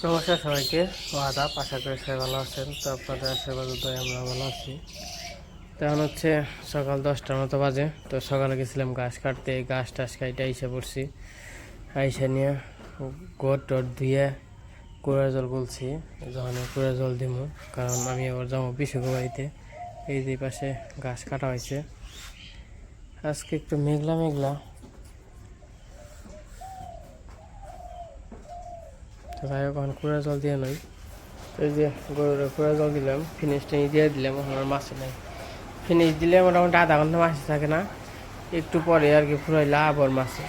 নমস্কার সবাইকে, আদাব। আশা করি সবাই ভালো আছেন। তো আপনাদের আশীর্বাদ আমরা ভালো আছি। তো এখন হচ্ছে সকাল 10টার মতো বাজে। তো সকালে গেছিলাম ঘাস কাটতে, ঘাস টাস কাইটে আইসা পড়ছি। আইসা নিয়ে গোট টোট ধুয়ে কুড়া জল বলছি, যখন কুড়া জল দিব, কারণ আমি আবার যাবো পিসুকে বাড়িতে। এই যে পাশে ঘাস কাটা হয়েছে। আজকে একটু মেঘলা মেঘলা। তো যাই হোক, এখন কুড়া জল দিয়ে নই। এই যে গরুর কুড়া জল দিলাম, ফিনিশ টেনে দিয়ে দিলাম। আমার মাছ নাই, ফিনিশ দিলে মোটামুটি আধা ঘন্টা মাছ থাকে না, একটু পরে আর কি ফুরাইলে আবার মাছে।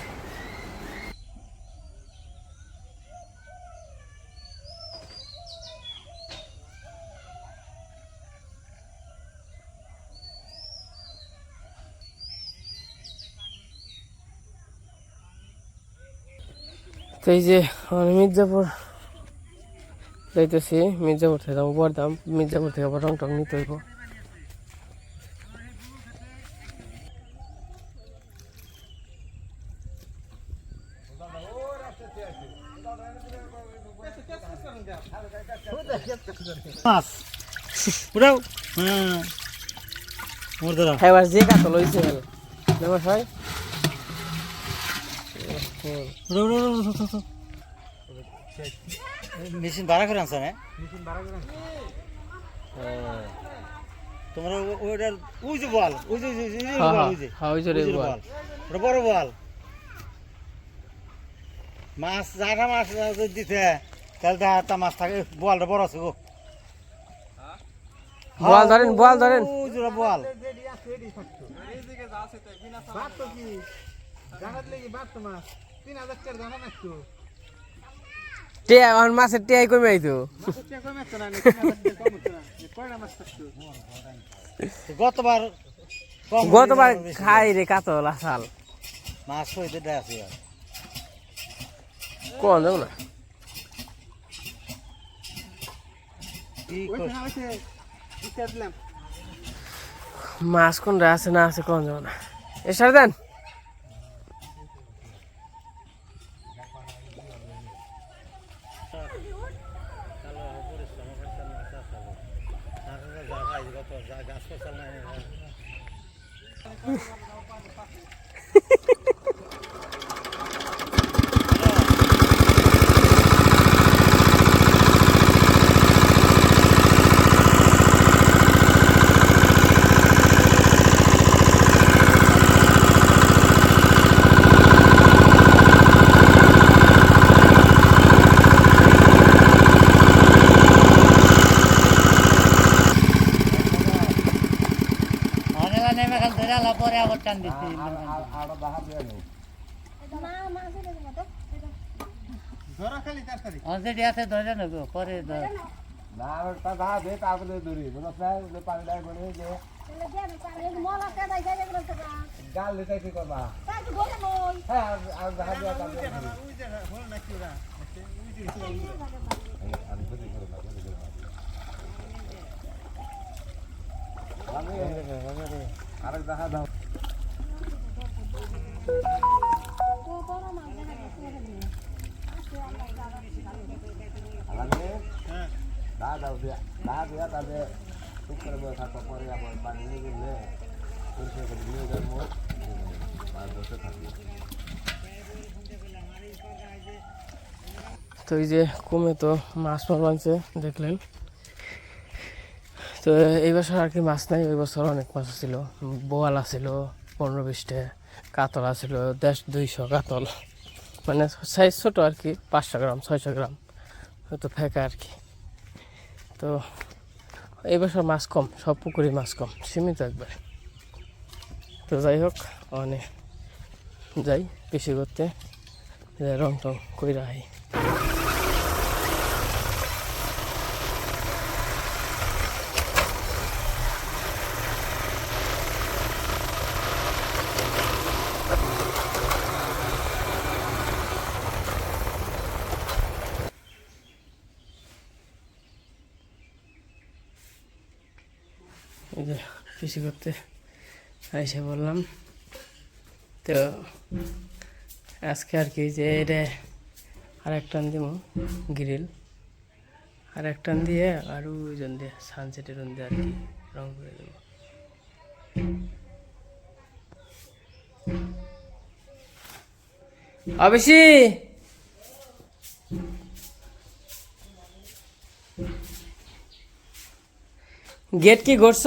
তো এই যে মির্জাপুর যাইতেছি, মির্জাপুর থেকে যাবো বরদাম, মির্জাপুর থেকে আবার রং টং নিতে হইব। এবার যে কাতল হয়েছে ভাই, মেশিন ভাড়া করে আনছ না? তোমরা ওইটার ওই যে বল, ওই যে বড় বল মাছ, যারা মাছ দিতে তাহলে একটা মাছ থাকে। বলটা বড় আছে গো, বল ধরেন, বল ধরেন। ওই জোড়া বল মাছের টিয়াই কমে আইতো। গতবার খাই রে কাতল আসাল মাছ হইতে আছে কোন যাবো না। মাছ কোনটা আছে না আছে কোন যাবো না। এসার দেন। পরে আবার টান দিচ্ছি। আছে ধরে নেবো পরে গাল লেটাই কি করবা? আরেক দেখা দাও। তাদের ঠিক করে বসে থাকার পরে আবার পানি নিয়ে গেলে পরিষ্কার করে নিয়ে যাবো আর বসে থাকবো। তো এই যে কমে তো মাছ মারছে দেখলেন। তো এই বছর আর কি মাছ নাই, ওই বছর অনেক মাছ ছিল। বোয়াল আছিল 15-20টা, কাতল আছিল 150-200 কাতল, মানে সাইজ ছোটো আর কি, 500 গ্রাম 600 গ্রাম হয়তো ফেঁকা আর কি। তো এই বছর মাছ কম, সব পুকুরে মাছ কম, সীমিত একবারে। তো যাই হোক, অনেক যাই কৃষি করতে, রং টং কইরা আই। এই যে কৃষি করতে এসে বললাম। তো আজকে আর কি যে এটা আর একটা দিব গ্রিল, আর এক টান দিয়ে আর ওইজন দিয়ে সানসেটের রুন দিয়ে আর কি রং করে দেবো। অবেশি গেট কি ঘুরছ?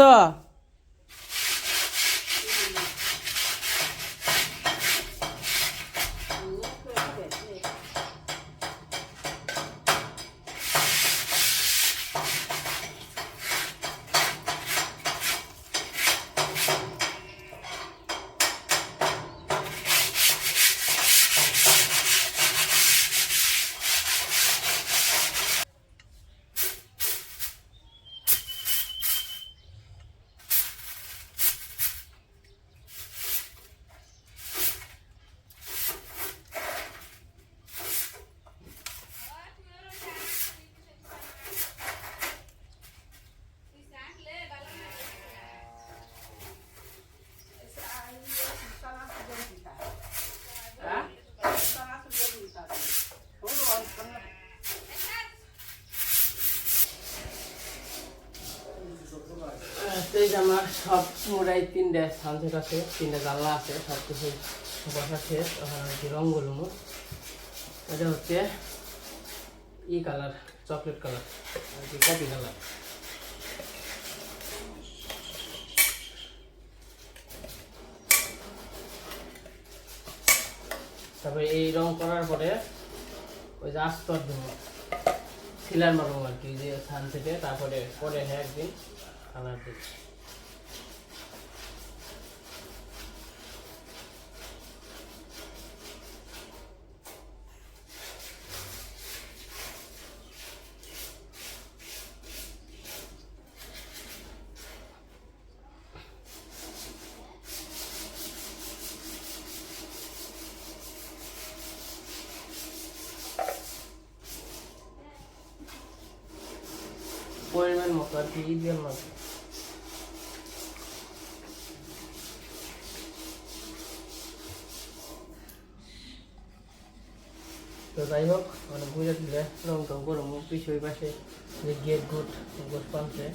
আমার সব মোটাই 3টে সানসেট আছে, 3টে জানলা আছে, সব কিছু বসা শেষ। ওখানে আর কি রঙগুলো এটা হচ্ছে ই কালার, চকলেট কালার আর কি, কপি কালার। তারপরে এই রং করার পরে ওই যে আস্তর দেবো, সিলার মারবো আর কি যে সানসেটে। তারপরে পরে হ্যাঁ একদিন কালার দিচ্ছি। পরিমাণ মতো আর কি দিয়ে মাছ। তো যাই হোক, মানে ঘুরে ঘুরে রং টং করে মুখ পিছু ওই পাশে যে গেট গুট গোট পালছে।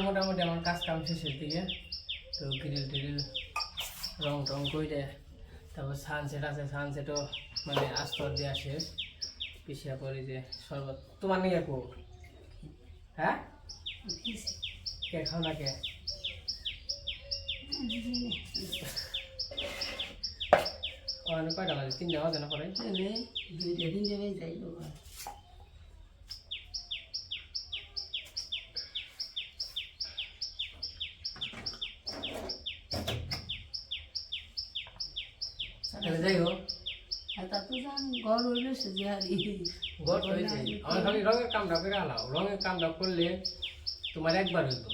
মোটামুটি আমার কাজ কাম শেষের দিকে। তো গ্রিল টিরিল রং টং করে, তারপর সানসেট আছে, সানসেটও মানে আস্তর দেওয়া শেষ। পিছিয়ে পরে যে শরবত তোমার নিয়ে কো, হ্যাঁ কে খাও না কে? কয়টা বাজে? 3টে বাজে না পরে? 2টা 3টে বেজে যাই। যাই হোক, তা তো জান ঘর হইলে সে যে আর গড় হয়েছে। আমার খালি রঙের কামটা করে আলাও, রঙের কামটা করলে তোমার একবার হইব।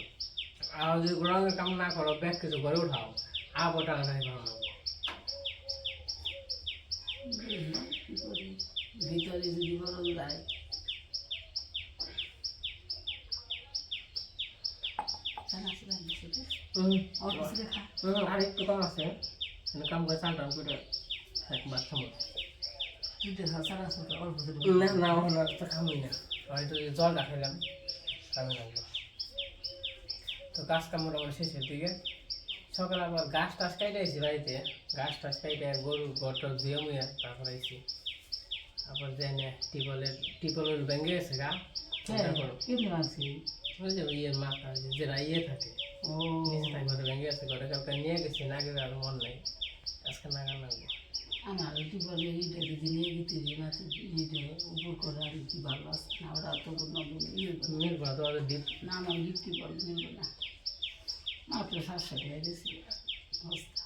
আর যদি রঙের কাম না করো, ব্যাগ কিছু ঘরে উঠাও, আবার টাকা নাই ভালো। ভিতরে যদি গরম যায় আর একটু কম আছে, কাম করে চাল টান করে একবার থামো। না না ওখানে তো খামই না, হয়তো জলটা খেলাম কামে লাগলো। তো কাজ কাম মোটামুটি শেষের দিকে, সকালে আবার গাছ টাছ কাইটে আইছি বাড়িতে, গাছ টাছ কাইটে গরুর ঘরটা ধুয়ে মুয়ে তারপরে আইছি। আবার যাই টিপলের ভেঙে গেছে গা, কেমন আছে? ওই যে ইয়ের মাথা যেটা ইয়ে থাকে ও নিচে থাকে ওটা ভেঙে গেছে, ওটা কাউকে নিয়ে গেছি, না গেলে আর মন নাই, আজকে নাগা লাগবো। আমার কি বলে এইটা যদি নিয়ে গেতে মাটি ইয়ে উপর করে আর কি ভালো আছে না, ওরা তো মিলবো না তো ওদের ডিপ না, আমার গিফটি বল নেবো না, মাত্র 700 টাকা দিয়েছি অবস্থা।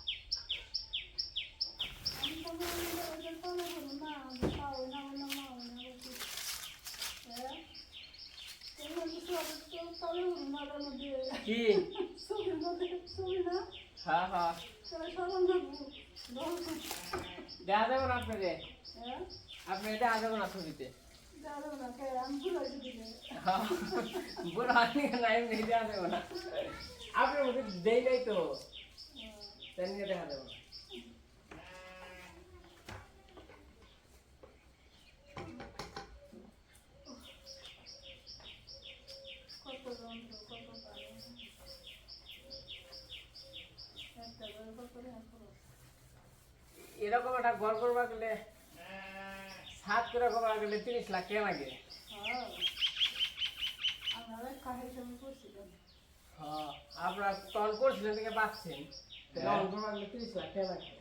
কি হ্যাঁ হ্যাঁ দেখা যাবে না আপনাকে, আপনি দেখা যাবে না ছবিতে, বুড়ো হাতি নাই নেই দেখা যাবে না, আপনার মধ্যে দেই নাই তো তাই নিয়ে দেখা যাবে না। এরকম একটা ঘর করবা গেলে ছাদ করে করবা গেলে 30 লাখ টাকা লাগে। হ্যাঁ আপনারা তখন করছিলেন থেকে পাচ্ছেন, তখন করবা গেলে 30 লাখ টাকা লাগে।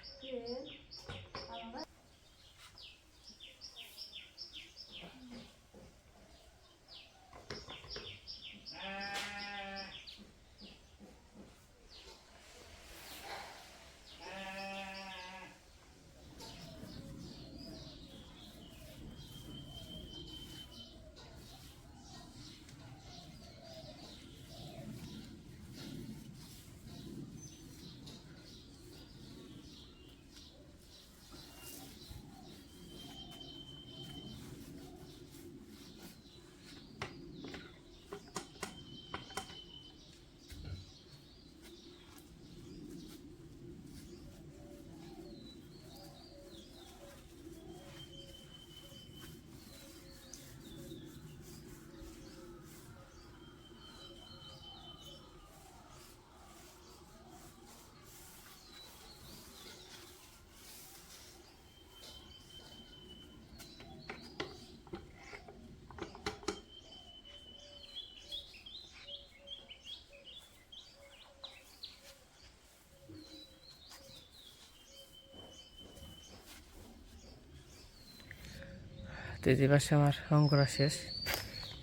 তো এই যে পাশে আমার রং করা শেষ,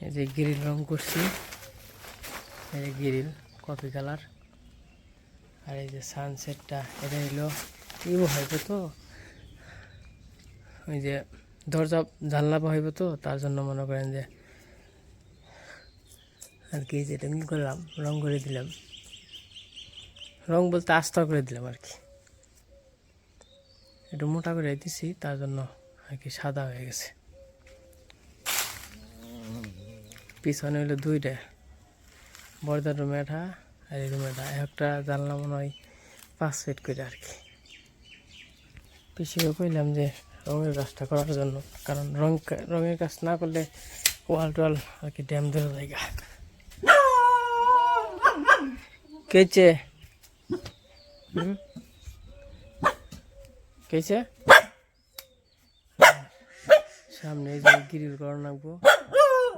এই যে গ্রিল রং করছি, এই যে গ্রিল কফি কালার, আর এই যে সানসেটটা এটা হলো ইবো হইবে তো, ওই যে দরজা জানলা হইবে তো, তার জন্য মনে করেন যে আর কি যেটা কি করলাম রং করে দিলাম, রং বলতে আস্তা করে দিলাম আর কি, একটু মোটা করে দিছি তার জন্য আর কি সাদা হয়ে গেছে। পিছনে হইলো 2টা, বড়দার রুমে এটা আর এই রুমে এটা, একটা জানলা মনে হয় 5 ফিট করে আর কি। পিছিয়ে কইলাম যে রঙের কাজটা করার জন্য, কারণ রঙের কাজ না করলে ওয়াল টোয়াল আর কি ড্যাম ধরে জায়গা। কেছে কেছে সামনে এই যে গ্রিল করা রাখবো,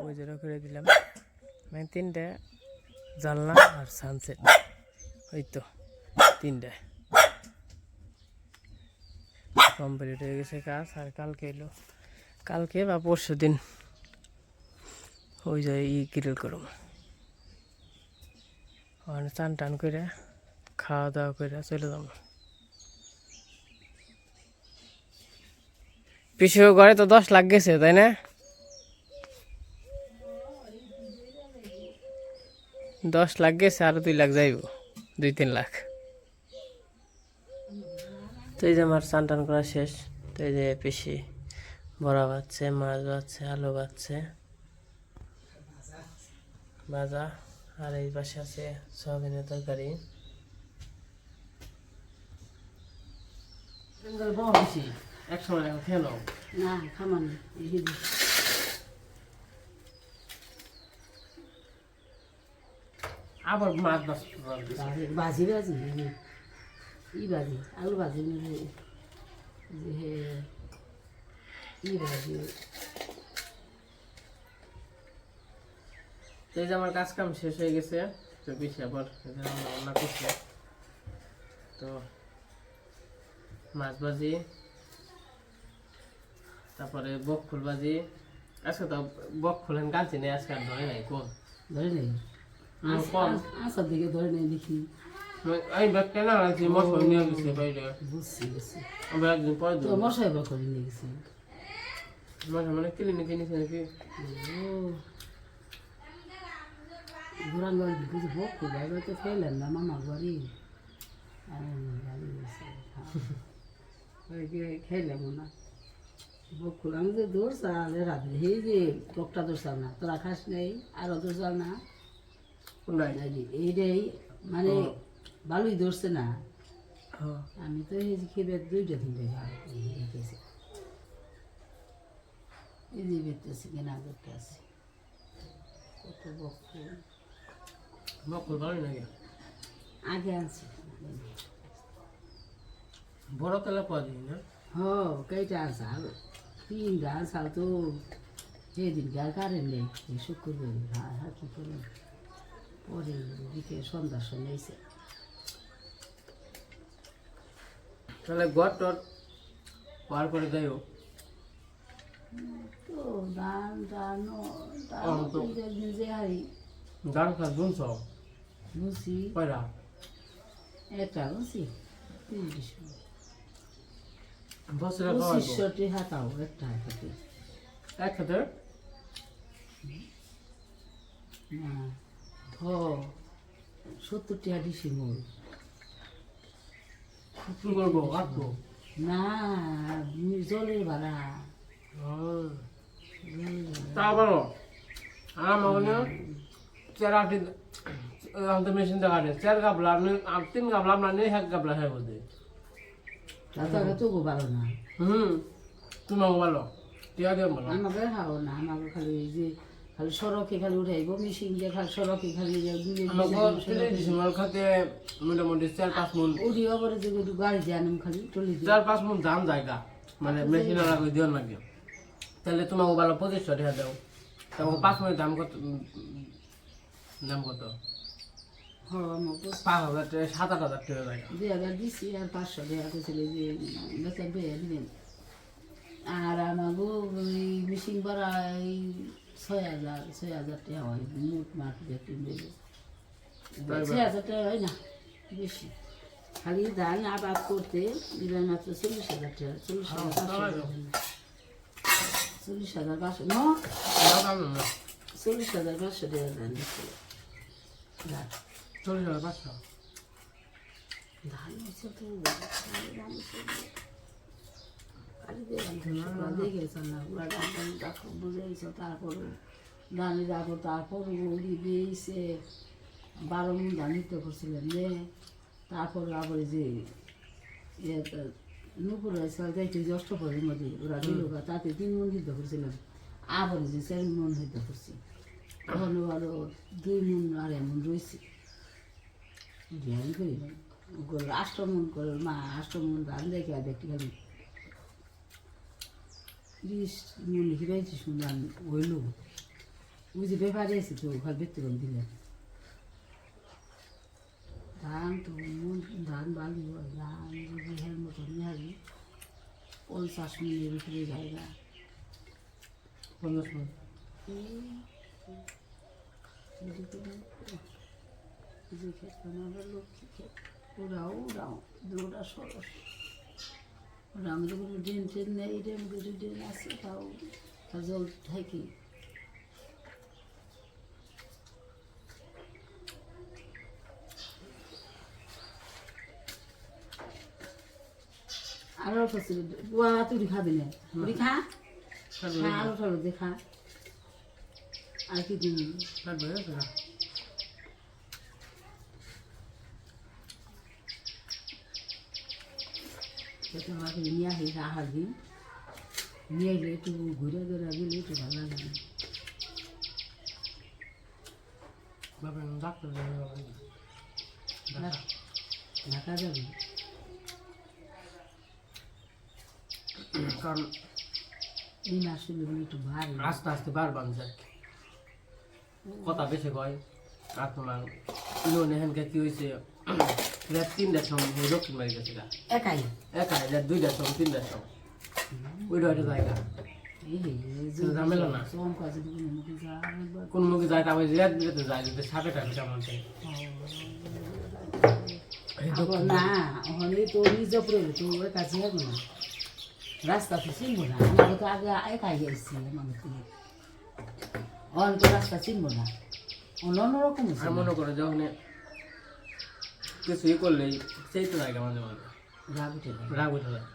ওই যে করে দিলাম, মানে 3টা জানলা আর সানসেট, ওই তো 3টা কমপ্লিট হয়ে গেছে কাজ। আর কালকে বা পরশু দিন ওই যে গ্রিল করব, ওখানে চান টান করে খাওয়া দাওয়া করে চলে যাব। পিছু ঘরে তো 10 লাখ গেছে তাই না, 10 লাখ গেছে, আরো 2 লাখ যাইব, 2-3 লাখ। তো এই যে আমার চান টান করা শেষ, তো এই যে পিসি বড়া বাচ্ছে, মাছ বাচ্ছে, আলু বাচ্ছে, ভাজা, আর এই পাশে আছে সয়াবিনের তরকারি। এক সময় খেয়ে নাও না খামান আবার মাছ বাজি বাজি ই ভাজি আলু ভাজি যে হে ই ভাজি তো এই যে আমার কাজ কাম শেষ হয়ে গেছে, তো বেশি আবার এই যে রান্না বান্না করছে। তো মাছ ভাজি, তারপরে বকফুল ভাজি। আজকে তো বকফুল আমি কাঁচি নেই, আজকে আর ধরে নাই কোন ধরে নেই কম। আসার দিকে ধরে নেই দেখি আমি ব্যাগ কেনা রাখছি, মশলা নিয়ে গেছে বাইরে। বুঝছি বুঝছি আমি একদিন পরে তো দেবো। মশাই বা করে নিয়ে গেছি মশলা মানে ক্লিনিকে নিছে নাকি? ঘুরান বাড়ি কিছু বকু বাইরে তো খেলেন না মামা বাড়ি খেলাম না বকু আমি যে দৌড়ছাল রাত্রে এই যে লোকটা দৌড়ছাল না তোরা খাস নেই আরও দৌড়ছাল না কোনটাই? এইটাই মানে ও। ভালোই ধরছে না হ্যাঁ। আমি তো এই যে খেয়ে 2টা 3টে খেয়েছি এই যে বেরতেছি কেনা করতে আছি কত বকু বকফুল ভালোই নাকি? আগে আনছি বড় তেলা পাওয়া যায় না? হ কয়টা আনসাল 3টা আনসাল তো সেদিন আর কারেন্ট নেই শুক্রবার আর কি করে পরে দিকে সন্ধ্যার সময় এসে তাহলে গড় টর পার করে যাইও। তো ধান টান তো। নিজে হারি গান খাস শুনছ? বুঝি কয়রা? একটা বুঝি 30 বছরে খাওয়াইব 2500 হাতাও একটা হাতে একসাথে? না হ 70 টাকা দিছি মোর কি করবো কাটবো? না জলের ভাড়া তা বলো আমার চেরাটি মেশিন দেখাটে 4 গাবলা 3 গাবলা আমরা নেই 1 গাবলা হয়ে বলতে। তাছাড়া তো ভালো না তোমাকে বলো টিয়া দিয়ে বলো। আমাকে খাও না আমাকে খালি এই যে খালি সড়কে খালি উঠাইব মেশিন দিয়ে খালি সড়কে খালি আমাকে ডিসেম্বর খাতে মোটামুটি 4-5 মন উঠি আবার যে একটু গাড়ি দিয়ে আনম খালি টলি দিয়ে 4-5 মন দাম জায়গা মানে মেশিন লাগবে দিও নাকি? তাহলে তোমাকে বলো 2500 টাকা দাও, তোমাকে 5 মনের দাম কত? দাম কত? হ্যাঁ আমাকে 5,000 টাকা 7,000 টাকা জায়গা। 2000 দিছি আর 500 টাকা ছিল যে বেতন পেয়ে দিবেন আর আমাকে ওই মেশিন ভাড়া এই 6,000 টাকা হয় মোট মাঠ দেখতে দেবে 6,000 টাকা হয় না বেশি খালি ধান আবাদ করতে দিলেন মাত্র 40,000 টাকা 40,500 না 40,500 টাকা ধান দিচ্ছিল ধান 40,500 ধান হচ্ছে তো ধান দেখেছেন না পুরা ডাক্তার বুঝেছে তারপরে ধানি রাখো তারপরে উড়ি দিয়েছে 12 মন ধান নিতে করছিলেন যে তারপরে আবার যে নুপুর হয়েছে যাইতে যে অষ্টপরের মধ্যে ওরা দিল তাতে 3 মন হিদ্ধ করছিলাম আবার যে 4 মন হিদ্ধ করছি তখন আরো 2 মন আর এমন রয়েছে ধ্যান করি না 8 মন করে মা 8 মন ধান দেখে আর দেখতে খালি 30 মন হিরাইছি শুনলাম হইল ওই যে ব্যাপারে এসে তো ওখানে বেতন দিলেন ধান তো ধান ভালো হয় ধান যদি হের মতো নিয়ে 50 মিনিটের ভিতরে জায়গা 50 মন। যে ক্ষেত আমাদের লক্ষ্মী ক্ষেত ওরাও দুটা সরস ওরা আমাদের কোনো ড্রেন ট্রেন নেই ড্রেন কিছু ড্রেন আছে তাও জল থাকি আরো কিছু বুয়া তুই খাবি না তুই খা খা আরো ঠালো দেখা আর কি দিন সেটা আমাকে নিয়ে আসি আহার দিন নিয়ে গেলে একটু ঘুরে ঘুরে গেলে একটু ভালো লাগে ডাক্তার ঢাকা যাবে কারণ এই না আসলে একটু ভারী আস্তে আস্তে বার বানছে কথা বেশি কয় আর তোমার ইউন এখানকার কি হয়েছে রাত 3টার সময় দক্ষিণ বাড়ি গেছে একাই একাই রাত 2টার সময় 3টার সময় ওইটা একটা জায়গা ঝামেলা না সোম কাজে কোনো মুখে যায় কোন মুখে যায় তারপরে রাত বিরাতে যায় যদি সাপে টাপে কেমন না ওখানে তো নিজে পড়ে তো ওই কাছে হবে না রাস্তা তো চিনবো না আমাকে তো আগে একাই গেছি আমাকে তো অন তো রাস্তা চিনবো না অন্যরকম আর মনে করে যখন কিছুই করলেই সেই তো জায়গা মাঝে মাঝে রাগ উঠে যায় রাগ উঠে যায়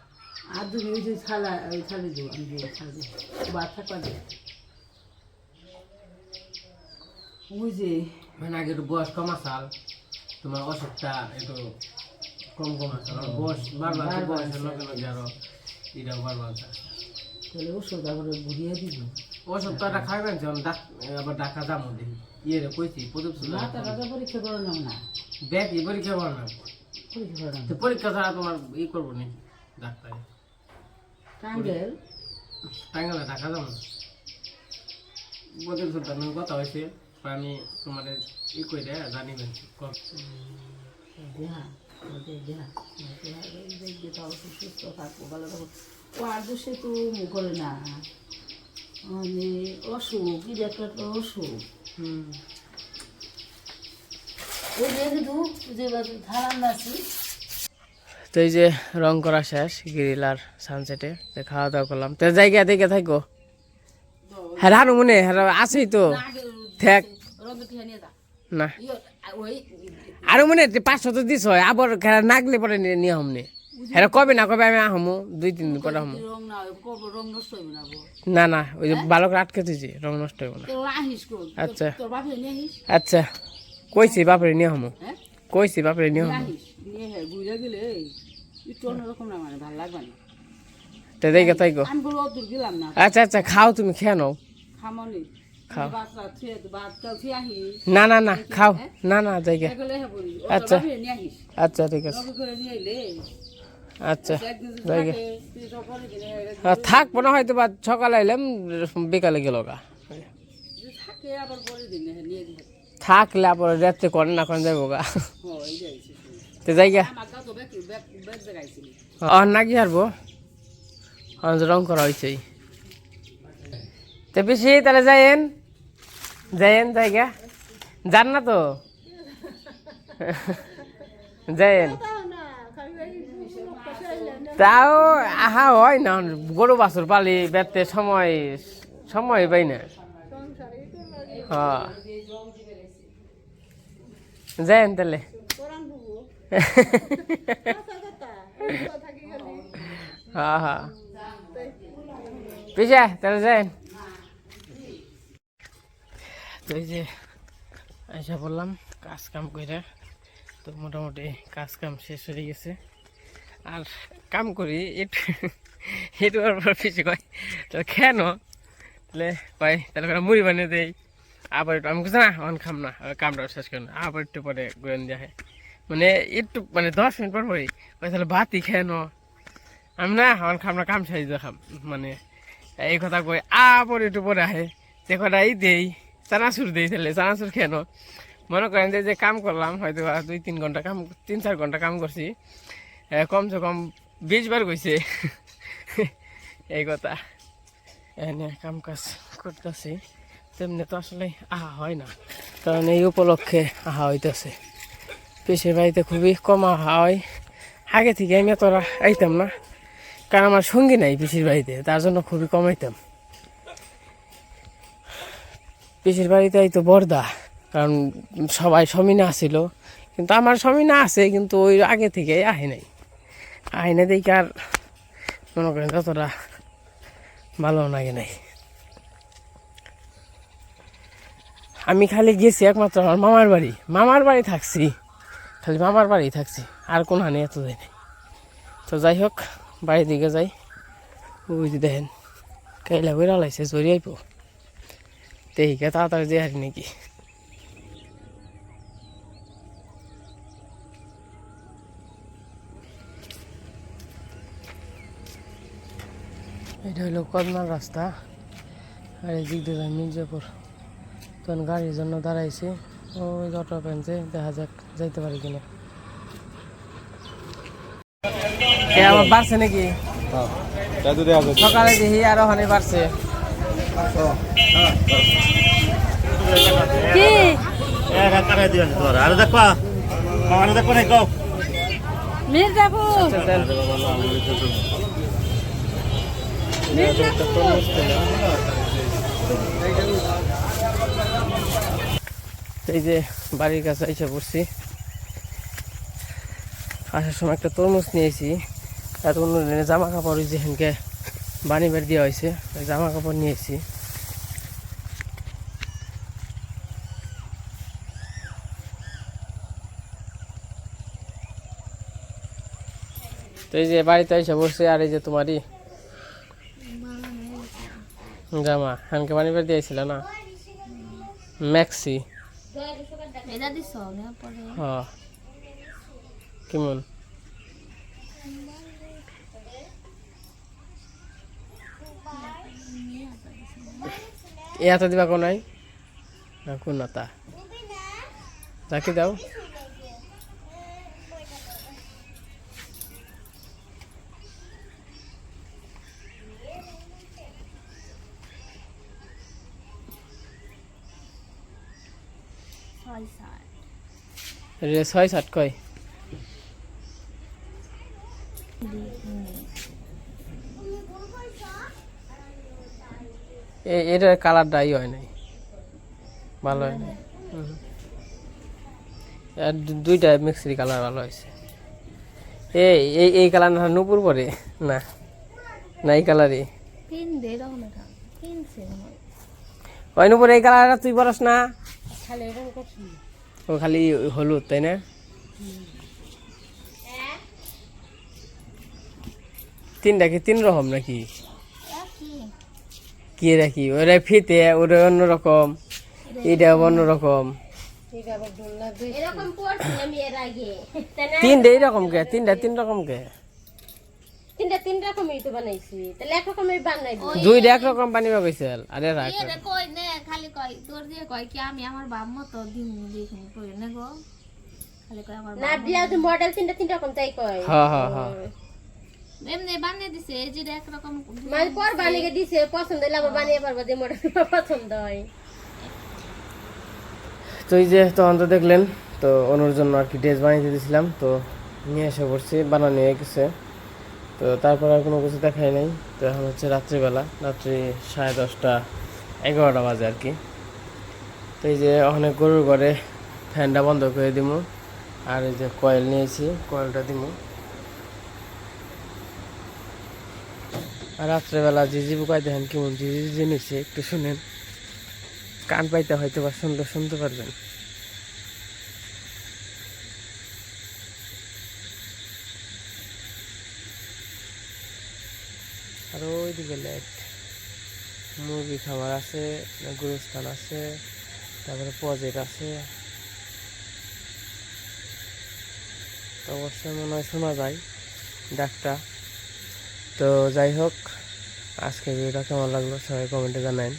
আর তুমি ওই যে ছালা ওই ছাড়ে দেবো আমি যে ছাড়ে দেবো বাচ্চা পাবে ওই যে মানে আগে একটু বয়স কম আসাল তোমার অসুখটা একটু কম কম আসাল আর বয়স বারবার বয়সের লগে লগে আরো এটা বারবার তাহলে ওষুধ আবার ঘুরিয়ে দিব ওষুধ তো একটা খাইবেন যখন আবার ডাকা যাবো দেখি ইয়ে রে কইছি প্রদীপ না তারা পরীক্ষা করে নাও না দেখ ই পরীক্ষা কর না পরীক্ষা করে তো নাও পরীক্ষা ছাড়া তোমার ই করবো নি ডাক্তার টাঙ্গেল টাঙ্গালে ঢাকা যাবো প্রদীপ সুলতানের কথা হয়েছে আমি তোমার ই করে জানিবেন দেহা দেহা দেহা সুস্থ থাকবো ভালো থাকবো ও আর দোষে তো করে না মানে অসুখ কি একটা অসুখ ওই যে কিন্তু যে ধারান আছি তো এই যে রং করা শেষ গ্রিল আর সানসেটে খাওয়া দাওয়া করলাম তো জায়গা দেখে থাকো হ্যাঁ রানু মনে হ্যাঁ আছেই তো থাক না আরো মনে 500 তো দিস হয় আবার নাগলে পরে নিয়ে হমনে হ্যাঁ কবে না কবে আমি আহমু 2-3 দিন পরে আহমু না না ওই যে বালক আটকে দিয়েছি রং নষ্ট হইব না আচ্ছা আচ্ছা কইছি বাপরে নিয়ে হমু কইছি বাপরে নিয়ে হমু তো দেখে থাকো আচ্ছা আচ্ছা খাও তুমি খেয়ে নাও খাও না না না খাও না না জায়গা আচ্ছা আচ্ছা ঠিক আছে আচ্ছা জায়গা থাকবো না হয়তো বা সকালে এলাম বিকালে গেল গা থাকলে আবার রাত্রে করে না করে যাবো গা তো জায়গা নাকি হারবো রং করা হয়েছে তো বেশি তাহলে যাইয়েন জায়গা যান না তো যাইয়েন তাও আহা হয় না গরু বাছুর পালি বেতে সময় পাই না হ্যাঁ যাইয়েন তাহলে হ্যাঁ হ্যাঁ পিছা তাহলে যাইন তো এই যে আইসা বললাম কাজ কাম করে তো মোটামুটি কাজ কাম শেষ হয়ে গেছে আর কাম করি একটু আর পিছিয়ে কয় তো কেন তাহলে কয় তাহলে করে মুড়ি বানিয়ে দেই আবার একটু আমি কিছু না অন খাম না কামটা শেষ করেন আবার একটু পরে গুলেন দেয় মানে একটু মানে 10 মিনিট পর পরই কয় তাহলে ভাতই খেয়ে নো আমি না অন খাম না কাম সাইজ দেখাম মানে এই কথা কই আবার একটু পরে আহে যে কটা এই দেই চানাচুর দেই তাহলে চানাচুর খেয়ে নো মনে করেন যে কাম করলাম হয়তো 2-3 ঘন্টা কাম 3-4 ঘন্টা কাম করছি কমসে কম 20 বার গেছে এই কথা এনে কাম কাজ করতেছি তেমনি তো আসলে আহা হয় না কারণ এই উপলক্ষে আহা হইতেছে পেশের বাড়িতে খুবই কম আহা হয় আগে থেকে আমি তোরা আইতাম না কারণ আমার সঙ্গী নাই পিসির বাড়িতে তার জন্য খুবই কম আইতাম পিসির বাড়িতে আইতো বর্দা কারণ সবাই সমিনা আসিল কিন্তু আমার সমিনা আছে কিন্তু ওই আগে থেকে আহে না দেখে আর মনে করেন ততটা ভালো লাগে নাই আমি খালি গেছি একমাত্র আমার মামার বাড়ি থাকছি খালি মামার বাড়ি থাকছি আর কোন হানি এত যাই নাই তো যাই হোক বাড়ির দিকে যাই ওই যে দেখেন কাইলা বইরা লাইছে জড়িয়াইব দেখে তাড়াতাড়ি যে হারি নাকি এটা হলো কদমার রাস্তা, আর এই দিক দিয়ে মির্জাপুর। তখন গাড়ির জন্য দাঁড়াইছি, ওই অটো পেনছে, দেখা যাক যাইতে পারি কিনা। আমার বাড়ছে নাকি? সকালে দেখি আর ওখানে বাড়ছে। কি আর দেখবা আর দেখবা নাই কও মির্জাপুর এই যে বাড়ির কাছে এসে পড়ছি। আসার সময় একটা তরমুজ নিয়েছি, এত জামা কাপড় যেখানকে বানি বের দেওয়া হয়েছে ওই জামা কাপড় নিয়েছি। তো এই যে বাড়িতে এসে পড়ছে, আর এই যে তোমারই জামা হানকে বানি বের দিয়েছিল না, ম্যাক্সি। হ্যাঁ কেমন এত দিবা কোন নাই না কোন তা রাখি দাও। রে ৬-৭ কয় এটার কালারটা হয় নাই, ভালো হয় নাই। আর দুইটা মিক্সির কালার ভালো হয়েছে। এই কালার না নুপুর পরে না না এই কালারই ওই নুপুর এই কালারটা তুই পরস না, ও খালি হলুদ তাই না? তিনটা কি 3 রকম নাকি? কি রাখি ওরা ফিতে ওরা অন্যরকম, এটা অন্যরকম, তিনটা এইরকম কে? তিনটা 3 রকম কে? তিন রকমই তো বানাইছি, তাহলে এক রকমের বানাই দিই। দুইটা এক রকম বানিবা কইছিল। আরে রাখ কই নে খালি কই তোর দিয়ে কই কি আমি আমার বাপ মতো দিন দেখুন কই না গো, খালি কই আমার না ব্লাউজ মডেল তিন রকম তাই কই। হ্যাঁ হ্যাঁ হ্যাঁ এমনি বানিয়ে দিছে এই যে এক রকম মানে পর বানিয়ে দিছে, পছন্দ হলে আবার বানিয়ে পারবা, যে মডেল পছন্দ হয়। তো এই যে তখন তো দেখলেন, তো অনুর জন্য আর কি ড্রেস বানিয়ে দিয়েছিলাম, তো নিয়ে এসে পড়ছি, বানানো হয়ে গেছে। তো তারপর আর কোনো কিছু দেখাই নাই। তো এখন হচ্ছে রাত্রিবেলা, রাত্রি 10:30 11টা বাজে আর কি। তো এই যে অনেক গরুর ঘরে ফ্যানটা বন্ধ করে দিব, আর এই যে কয়েল নিয়েছি, কয়েলটা দিব। আর রাত্রেবেলা জিজি বুকাই দেখেন কেমন জিজি নিচ্ছে, একটু শুনেন, কান পাইতে হয়তো বা শুনতে পারবেন। আর ওইদিকে লাইট, মুরগি খাবার আছে, গুরুস্থান আছে, তারপরে প্রজেক্ট আছে। তো অবশ্যই মনে হয় শোনা যায় ডাকটা। তো যাই হোক, আজকে ভিডিওটা কেমন লাগলো সবাই কমেন্টে জানান।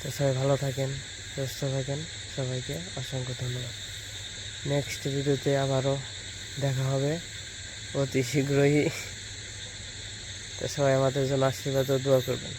তো সবাই ভালো থাকেন, সুস্থ থাকেন, সবাইকে অসংখ্য ধন্যবাদ। নেক্সট ভিডিওতে আবারও দেখা হবে অতি শীঘ্রই। তো সবাই আমাদের জন্য আশীর্বাদ ও দোয়া করবেন।